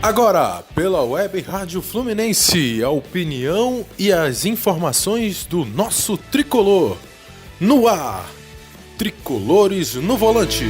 Agora, pela Web Rádio Fluminense, a opinião e as informações do nosso tricolor. No ar, Tricolores no Volante.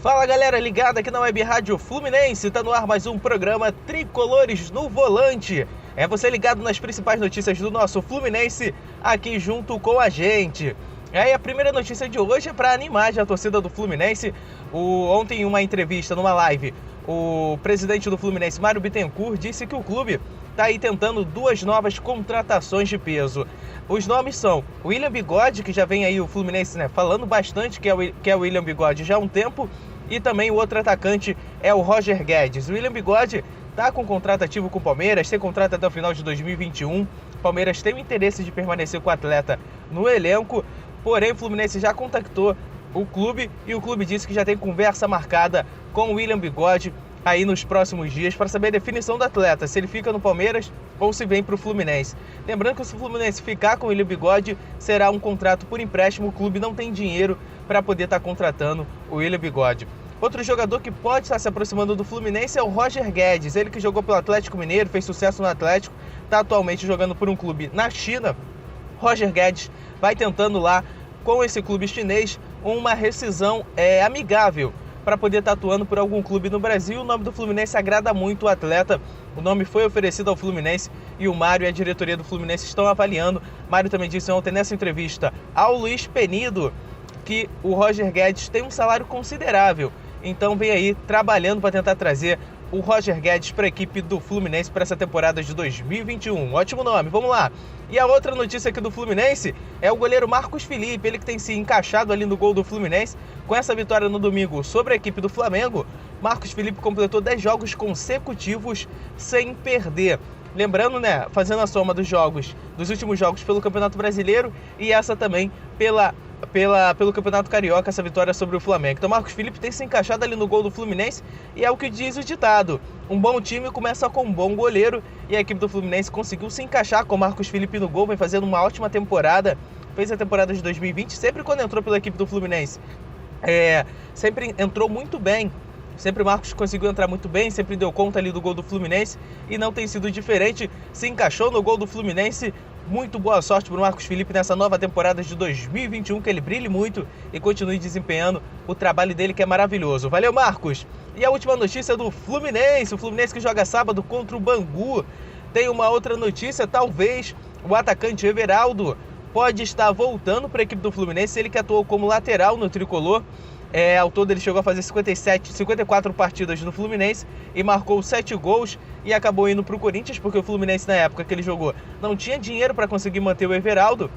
Fala galera, ligada aqui na Web Rádio Fluminense, tá no ar mais um programa Tricolores no Volante. É você ligado nas principais notícias do nosso Fluminense aqui junto com a gente. E a primeira notícia de hoje é para animar a torcida do Fluminense. Ontem, em uma entrevista, numa live, o presidente do Fluminense, Mário Bittencourt, disse que o clube está aí tentando duas novas contratações de peso. Os nomes são o William Bigode, que já vem aí o Fluminense falando bastante que é o William Bigode já há um tempo, e também o outro atacante é o Roger Guedes. O William Bigode está com contrato ativo com o Palmeiras, tem contrato até o final de 2021. O Palmeiras tem o interesse de permanecer com o atleta no elenco, porém o Fluminense já contactou o clube e o clube disse que já tem conversa marcada com o William Bigode aí nos próximos dias para saber a definição do atleta, se ele fica no Palmeiras ou se vem para o Fluminense. Lembrando que se o Fluminense ficar com o William Bigode, será um contrato por empréstimo, o clube não tem dinheiro para poder estar contratando o William Bigode. Outro jogador que pode estar se aproximando do Fluminense é o Roger Guedes, ele que jogou pelo Atlético Mineiro, fez sucesso no Atlético, está atualmente jogando por um clube na China. Roger Guedes vai tentando lá, com esse clube chinês, uma rescisão amigável para poder estar atuando por algum clube no Brasil. O nome do Fluminense agrada muito o atleta, o nome foi oferecido ao Fluminense e o Mário e a diretoria do Fluminense estão avaliando. Mário também disse ontem nessa entrevista ao Luiz Penido que o Roger Guedes tem um salário considerável, então vem aí trabalhando para tentar trazer o Roger Guedes para a equipe do Fluminense para essa temporada de 2021. Ótimo nome, vamos lá. E a outra notícia aqui do Fluminense é o goleiro Marcos Felipe, ele que tem se encaixado ali no gol do Fluminense. Com essa vitória no domingo sobre a equipe do Flamengo, Marcos Felipe completou 10 jogos consecutivos sem perder. Lembrando, fazendo a soma dos últimos jogos pelo Campeonato Brasileiro e essa também pelo Campeonato Carioca, essa vitória sobre o Flamengo. Então Marcos Felipe tem se encaixado ali no gol do Fluminense e é o que diz o ditado: um bom time começa com um bom goleiro, e a equipe do Fluminense conseguiu se encaixar com Marcos Felipe no gol, vem fazendo uma ótima temporada, fez a temporada de 2020, sempre quando entrou pela equipe do Fluminense, sempre entrou muito bem. Sempre o Marcos conseguiu entrar muito bem, sempre deu conta ali do gol do Fluminense e não tem sido diferente, se encaixou no gol do Fluminense. Muito boa sorte para o Marcos Felipe nessa nova temporada de 2021, que ele brilhe muito e continue desempenhando o trabalho dele, que é maravilhoso. Valeu, Marcos! E a última notícia do Fluminense, o Fluminense que joga sábado contra o Bangu. Tem uma outra notícia, talvez o atacante Everaldo pode estar voltando para a equipe do Fluminense, ele que atuou como lateral no tricolor. Ao todo ele chegou a fazer 54 partidas no Fluminense e marcou 7 gols e acabou indo para o Corinthians, porque o Fluminense, na época que ele jogou, não tinha dinheiro para conseguir manter o Everaldo.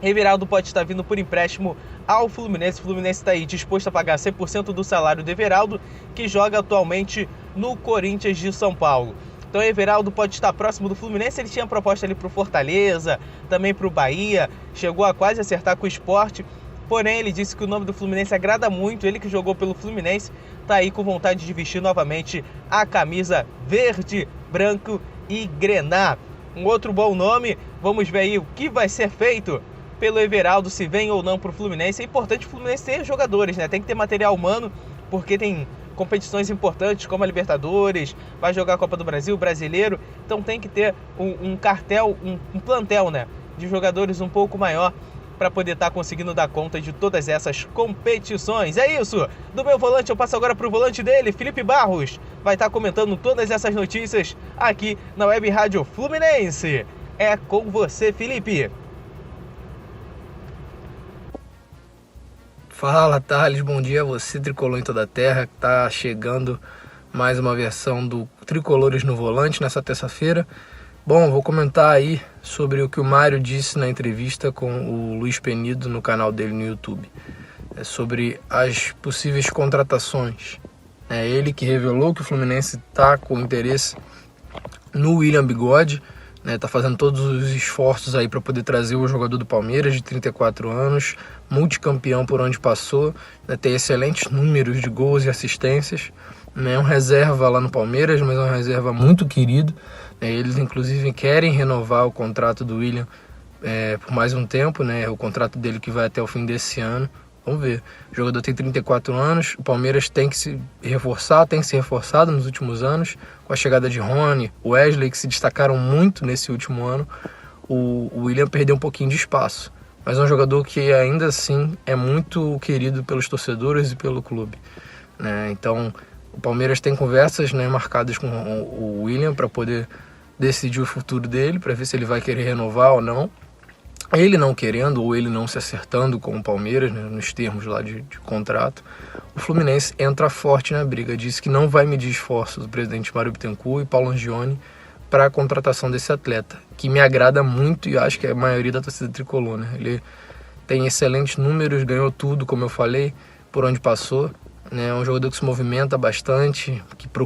Everaldo pode estar vindo por empréstimo ao Fluminense. O Fluminense está aí disposto a pagar 100% do salário do Everaldo, que joga atualmente no Corinthians de São Paulo. Então o Everaldo pode estar próximo do Fluminense. Ele tinha proposta ali para o Fortaleza, também para o Bahia, chegou a quase acertar com o Sport. Porém, ele disse que o nome do Fluminense agrada muito, ele que jogou pelo Fluminense, está aí com vontade de vestir novamente a camisa verde, branco e grená. Um outro bom nome, vamos ver aí o que vai ser feito pelo Everaldo, se vem ou não para o Fluminense. É importante o Fluminense ter jogadores, tem que ter material humano, porque tem competições importantes como a Libertadores, vai jogar a Copa do Brasil, Brasileiro, então tem que ter um plantel de jogadores um pouco maior, para poder estar conseguindo dar conta de todas essas competições. É isso! Do meu volante eu passo agora para o volante dele, Felipe Barros. Vai estar comentando todas essas notícias aqui na Web Rádio Fluminense. É com você, Felipe! Fala, Thales, bom dia a você, tricolor em toda a terra, que está chegando mais uma versão do Tricolores no Volante nessa terça-feira. Bom, vou comentar aí sobre o que o Mário disse na entrevista com o Luiz Penido no canal dele no YouTube. Sobre as possíveis contratações. É ele que revelou que o Fluminense está com interesse no William Bigode, está fazendo todos os esforços aí para poder trazer o jogador do Palmeiras de 34 anos, multicampeão por onde passou, tem excelentes números de gols e assistências, é um reserva lá no Palmeiras, mas é um reserva muito querido. Eles inclusive querem renovar o contrato do William por mais um tempo, o contrato dele que vai até o fim desse ano, Vamos ver. O jogador tem 34 anos, o Palmeiras tem que se reforçar, tem se reforçado nos últimos anos, com a chegada de Rony, Wesley, que se destacaram muito nesse último ano. O William perdeu um pouquinho de espaço, mas é um jogador que ainda assim é muito querido pelos torcedores e pelo clube, né? Então o Palmeiras tem conversas, né, marcadas com o William para poder decidir o futuro dele, para ver se ele vai querer renovar ou não. Ele não querendo ou ele não se acertando com o Palmeiras, né, nos termos lá de contrato, o Fluminense entra forte na briga. Diz que não vai medir esforços do presidente Mário Bittencourt e Paulo Angione para a contratação desse atleta, que me agrada muito e acho que é a maioria da torcida tricolor, né? Ele tem excelentes números, ganhou tudo, como eu falei, por onde passou, né? É um jogador que se movimenta bastante, que